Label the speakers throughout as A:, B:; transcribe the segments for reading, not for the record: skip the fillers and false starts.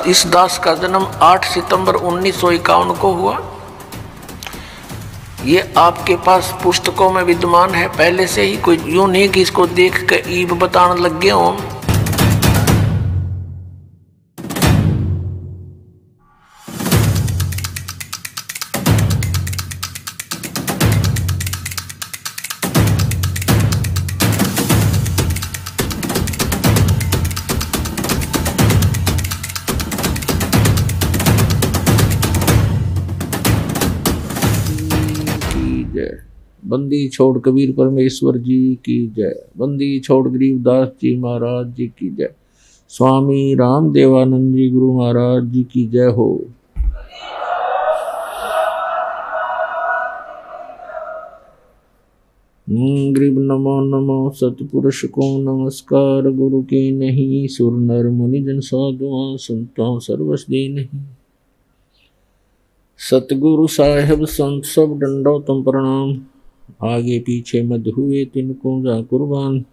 A: इस दास का जन्म 8 सितंबर 1951 को हुआ। ये आपके पास पुस्तकों में विद्यमान है पहले से ही, कोई यूं नहीं कि इसको देख कर ईब बताने लग गए हों।
B: बंदी छोड़ कबीर परमेश्वर जी की जय। बंदी छोड़ गरीबदास जी महाराज जी की जय। स्वामी राम देवानंद जी गुरु महाराज जी की जय हो। गरीब नमो नमो सतपुरुष को नमस्कार। गुरु के नहीं सुर नर मुनि जन साधुआं संतों सर्वस दे नहीं। सतगुरु साहेब संत सब डंडो तुम प्रणाम। आगे पीछे मत हुए तिनको जा कुर्बान।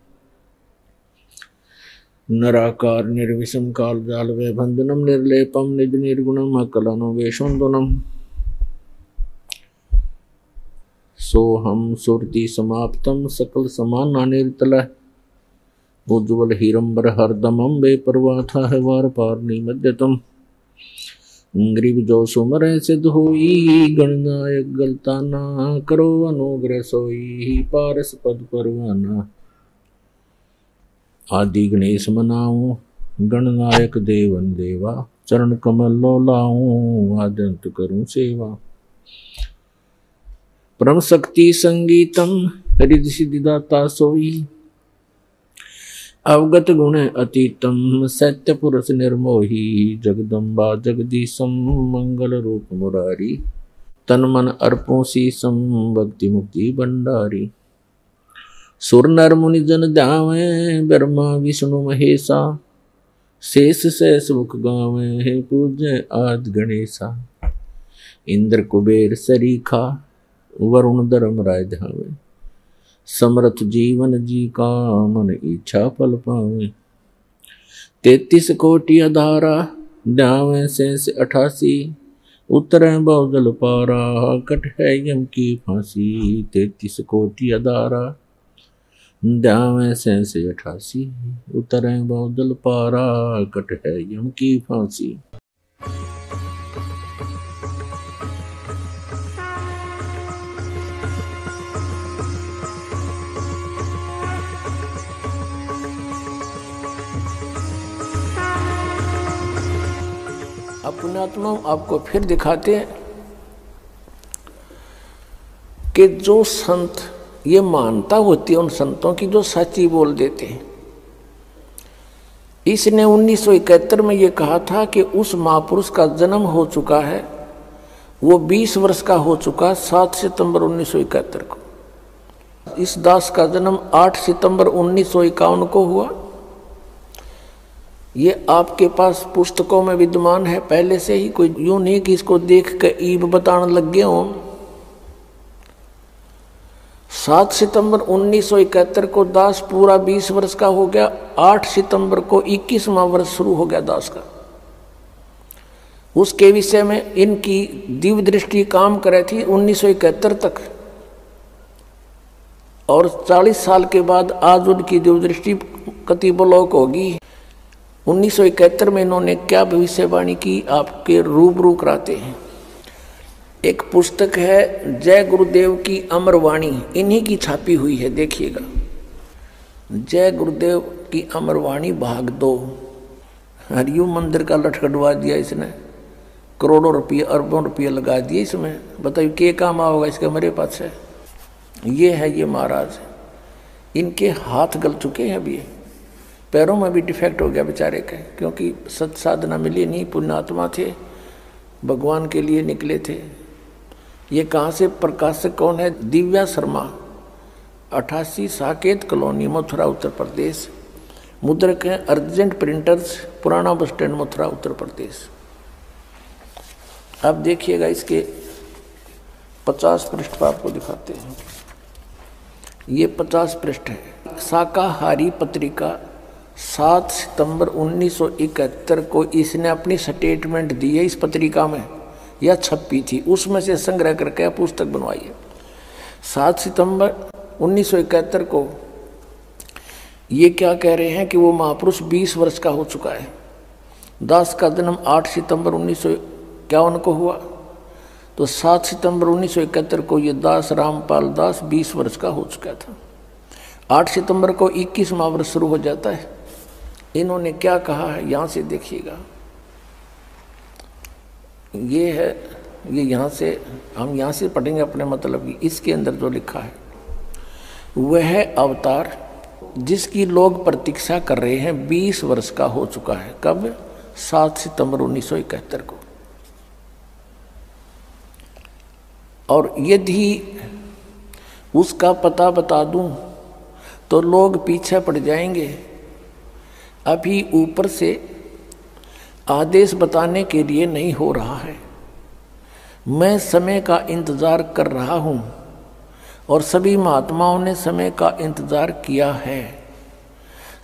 B: नराकार निर्विषम काल जाल वे बंधनम निर्लेपम निज निर्गुणम अकलनो वेशोन्दनम। सोहम सुरति समाप्तम सकल समाना निर्तल। उज्ज्वल हीरंबर हरदमम बेपरवाह था है वार पार निमज्जतम। गरीब जो सुमर सिद्ध होई गणनायक गलता ना करो अनुग्रह सोई पारस पद परवाना। आदि गणेश मनाऊं गणनायक देवन देवा। चरण कमल लो लाऊं आद्यंत करूं सेवा। परम शक्ति संगीतम हृदय सिद्धिदाता सोई। अवगत गुण अतीतम सत्य पुरुष निर्मोही। जगदम्बा जगदीशम मंगल रूप मुरारी। तन मन अर्पों शीसम भक्ति मुक्ति भंडारी। सुर नर मुनि जन ध्यावे ब्रह्मा विष्णु महेशा। शेष शेष मुख गावे हे पूज्य आदि गणेशा। इंद्र कुबेर सरीखा वरुण धर्म राय ध्यावे। समर्थ जीवन जी का मन इच्छा फल पावे। 33 कोटि अधारा ध्यावे शेष 88। उतरे बहुजल पारा कट है यम की फांसी। 33 कोटि अधारा ध्यावे शेष 88। उतरे बहुजल पारा कट है यम की फांसी।
A: अपने आत्मा आपको फिर दिखाते हैं कि जो संत ये मानता होती है उन संतों की जो सच्ची बोल देते हैं। इसने 1971 में ये कहा था कि उस महापुरुष का जन्म हो चुका है, वो 20 वर्ष का हो चुका 7 सितंबर 1971 को। इस दास का जन्म 8 सितंबर 1951 को हुआ। ये आपके पास पुस्तकों में विद्यमान है पहले से ही, कोई यूं नहीं कि इसको देख कर ईब बताने लग गए हों। 7 सितंबर 1971 को दास पूरा 20 वर्ष का हो गया। 8 सितंबर को 21वां वर्ष शुरू हो गया दास का। उसके विषय में इनकी दिव्य दृष्टि काम करे थी 1971 तक, और 40 साल के बाद आज उनकी दिव्य दृष्टि कति ब्लॉक होगी। 1971 में इन्होंने क्या भविष्यवाणी की आपके रूबरू कराते हैं। एक पुस्तक है जय गुरुदेव की अमर वाणी, इन्हीं की छापी हुई है, देखिएगा। जय गुरुदेव की अमर वाणी भाग 2। हरिओम मंदिर का लटकटवा दिया इसने, करोड़ों रुपये अरबों रुपये लगा दिए इसमें। बताइए क्या काम आओगा इसका मेरे पास है। ये है ये महाराज, इनके हाथ गल चुके हैं अभी, पैरों में भी डिफेक्ट हो गया बेचारे के, क्योंकि सत साधना मिली नहीं। पुण्यात्मा थे, भगवान के लिए निकले थे। ये कहाँ से प्रकाशक कौन है? दिव्या शर्मा, 88 साकेत कॉलोनी मथुरा उत्तर प्रदेश। मुद्रक है अर्जेंट प्रिंटर्स, पुराना बस स्टैंड मथुरा उत्तर प्रदेश। अब देखिएगा इसके 50 पृष्ठ पर आपको दिखाते हैं। ये 50 पृष्ठ है। शाकाहारी पत्रिका 7 सितंबर 1971 को इसने अपनी स्टेटमेंट दी है इस पत्रिका में, या छपी थी, उसमें से संग्रह करके पुस्तक बनवाई है। 7 सितंबर 1971 को ये क्या कह रहे हैं कि वो महापुरुष 20 वर्ष का हो चुका है। दास का जन्म 8 सितंबर 1951 को हुआ, तो 7 सितंबर 1971 को ये दास रामपाल दास 20 वर्ष का हो चुका था। 8 सितंबर को 21वां वर्ष शुरू हो जाता है। इन्होंने क्या कहा है यहाँ से देखिएगा, ये है, ये यहाँ से हम यहाँ से पढ़ेंगे अपने मतलब की। इसके अंदर जो लिखा है, वह अवतार जिसकी लोग प्रतीक्षा कर रहे हैं 20 वर्ष का हो चुका है। कब? 7 सितंबर 1971 को। और यदि उसका पता बता दूं तो लोग पीछे पड़ जाएंगे। अभी ऊपर से आदेश बताने के लिए नहीं हो रहा है। मैं समय का इंतजार कर रहा हूं और सभी महात्माओं ने समय का इंतजार किया है।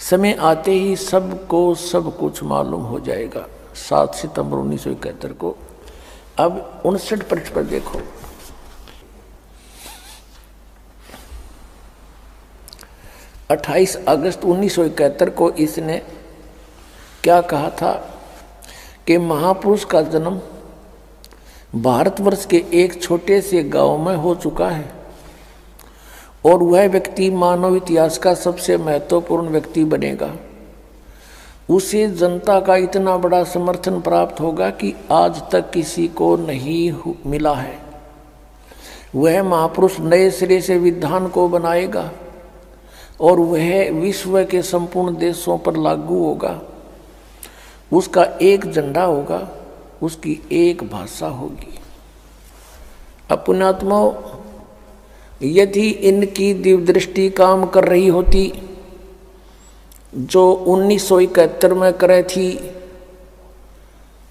A: समय आते ही सबको सब कुछ मालूम हो जाएगा। 7 सितंबर 1971 को। अब 59 पृष्ठ पर देखो, अट्ठाईस अगस्त 1971 को इसने क्या कहा था कि महापुरुष का जन्म भारतवर्ष के एक छोटे से गांव में हो चुका है और वह व्यक्ति मानव इतिहास का सबसे महत्वपूर्ण व्यक्ति बनेगा। उसे जनता का इतना बड़ा समर्थन प्राप्त होगा कि आज तक किसी को नहीं मिला है। वह महापुरुष नए सिरे से विधान को बनाएगा और वह विश्व के संपूर्ण देशों पर लागू होगा। उसका एक झंडा होगा, उसकी एक भाषा होगी। पुण्यात्माओं, यदि इनकी दिव्य दृष्टि काम कर रही होती जो 1971 में करे थी,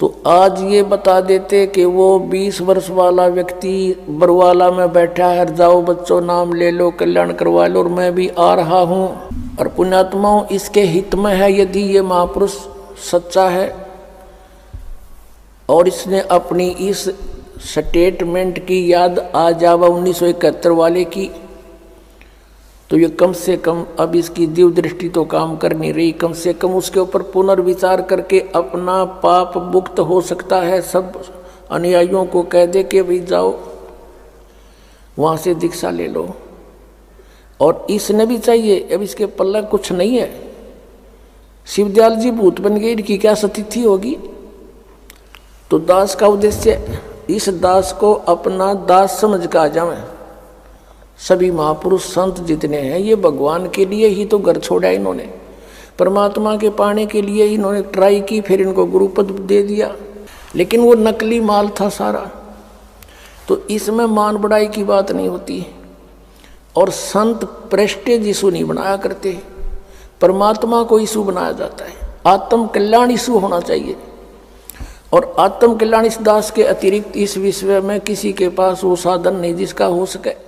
A: तो आज ये बता देते कि वो 20 वर्ष वाला व्यक्ति बरवाला में बैठा है, जाओ बच्चों नाम ले लो, कल्याण करवा लो और मैं भी आ रहा हूँ। और पुण्यात्माओं, इसके हित में है यदि ये महापुरुष सच्चा है और इसने अपनी इस स्टेटमेंट की याद आ जावा 1971 वाले की, तो ये कम से कम अब इसकी दिव्य दृष्टि तो काम कर नहीं रही। कम से कम उसके ऊपर पुनर्विचार करके अपना पाप मुक्त हो सकता है। सब अनुयायियों को कह दे कि भाई जाओ वहाँ से दीक्षा ले लो। और इसने भी चाहिए, अब इसके पल्ले कुछ नहीं है। शिवदयाल जी भूत बन गए, इनकी क्या स्थिति होगी? तो दास का उद्देश्य इस दास को अपना दास समझ कर आ जावे। सभी महापुरुष संत जितने हैं ये भगवान के लिए ही तो घर छोड़ा। इन्होंने परमात्मा के पाने के लिए ही इन्होंने ट्राई की, फिर इनको गुरुपद दे दिया, लेकिन वो नकली माल था सारा। तो इसमें मान बढ़ाई की बात नहीं होती। और संत प्रेस्टेज इशू नहीं बनाया करते, परमात्मा को इशू बनाया जाता है। आत्म कल्याण इशू होना चाहिए। और आत्म कल्याण इस दास के अतिरिक्त इस विश्व में किसी के पास वो साधन नहीं जिसका हो सके।